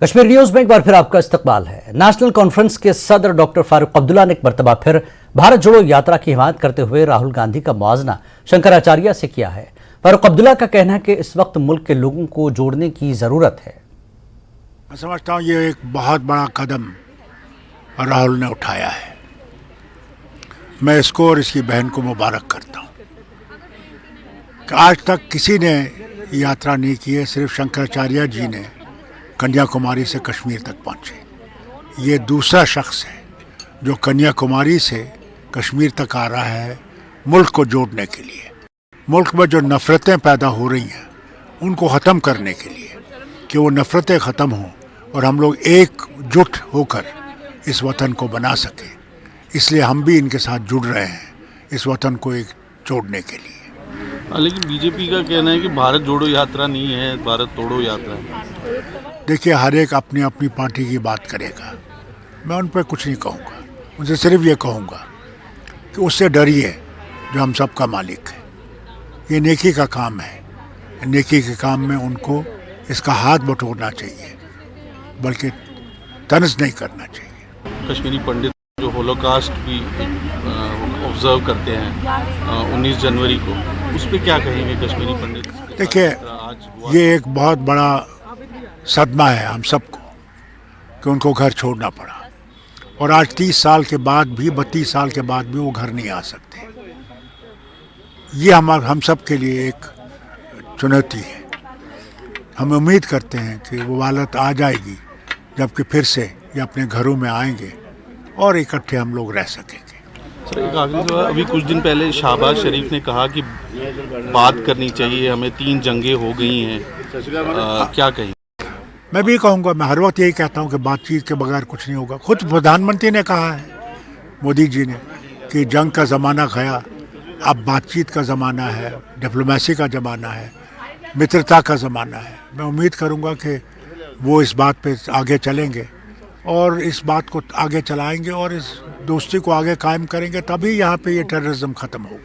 Kashmir news में एक बार फिर आपका इस्तकबाल है। नेशनल कॉन्फ्रेंस के सदर डॉक्टर फारूक अब्दुल्ला ने एक मरतबा फिर भारत जोड़ो यात्रा की हिमायत करते हुए राहुल गांधी का मुआवजा शंकराचार्य से किया है। फारूक अब्दुल्ला का कहना है कि इस वक्त मुल्क के लोगों को जोड़ने की जरूरत है। मैं समझता हूँ ये एक बहुत बड़ा कदम राहुल ने उठाया है। मैं इसको और इसकी बहन को मुबारक करता हूँ कि आज तक किसी ने यात्रा नहीं की है, सिर्फ शंकराचार्य जी ने कन्याकुमारी से कश्मीर तक पहुँचे। ये दूसरा शख्स है जो कन्याकुमारी से कश्मीर तक आ रहा है मुल्क को जोड़ने के लिए, मुल्क में जो नफ़रतें पैदा हो रही हैं उनको ख़त्म करने के लिए, कि वो नफ़रतें ख़त्म हों और हम लोग एकजुट होकर इस वतन को बना सकें। इसलिए हम भी इनके साथ जुड़ रहे हैं इस वतन को एक जोड़ने के लिए। लेकिन बीजेपी का कहना है कि भारत जोड़ो यात्रा नहीं है, भारत तोड़ो यात्रा है। देखिए, हर एक अपनी अपनी पार्टी की बात करेगा, मैं उन पर कुछ नहीं कहूँगा। उनसे सिर्फ ये कहूँगा कि उससे डरिए जो हम सबका मालिक है। ये नेकी का काम है, नेकी के काम में उनको इसका हाथ बटोरना चाहिए, बल्कि तनज़ नहीं करना चाहिए। कश्मीरी पंडित जो होलोकास्ट भी ऑब्जर्व करते हैं 19 जनवरी को, उस पर क्या कहेंगे कश्मीरी पंडित? देखिए, ये एक बहुत बड़ा सदमा है हम सबको कि उनको घर छोड़ना पड़ा, और आज 30 साल के बाद भी, 32 साल के बाद भी वो घर नहीं आ सकते। ये हम सब के लिए एक चुनौती है। हम उम्मीद करते हैं कि वो हालत आ जाएगी जबकि फिर से ये अपने घरों में आएंगे और इकट्ठे हम लोग रह सकेंगे। सर, एक आखिरी सवाल, अभी कुछ दिन पहले शहबाज शरीफ ने कहा कि बात करनी चाहिए, हमें 3 जंगें हो गई हैं, क्या कहें? मैं भी कहूँगा, मैं हर वक्त यही कहता हूँ कि बातचीत के बगैर कुछ नहीं होगा। खुद प्रधानमंत्री ने कहा है, मोदी जी ने, कि जंग का ज़माना गया, अब बातचीत का ज़माना है, डिप्लोमेसी का ज़माना है, मित्रता का ज़माना है। मैं उम्मीद करूँगा कि वो इस बात पे आगे चलेंगे और इस बात को आगे चलाएंगे और इस दोस्ती को आगे कायम करेंगे, तभी यहाँ पे ये टेररिज्म ख़त्म होगा।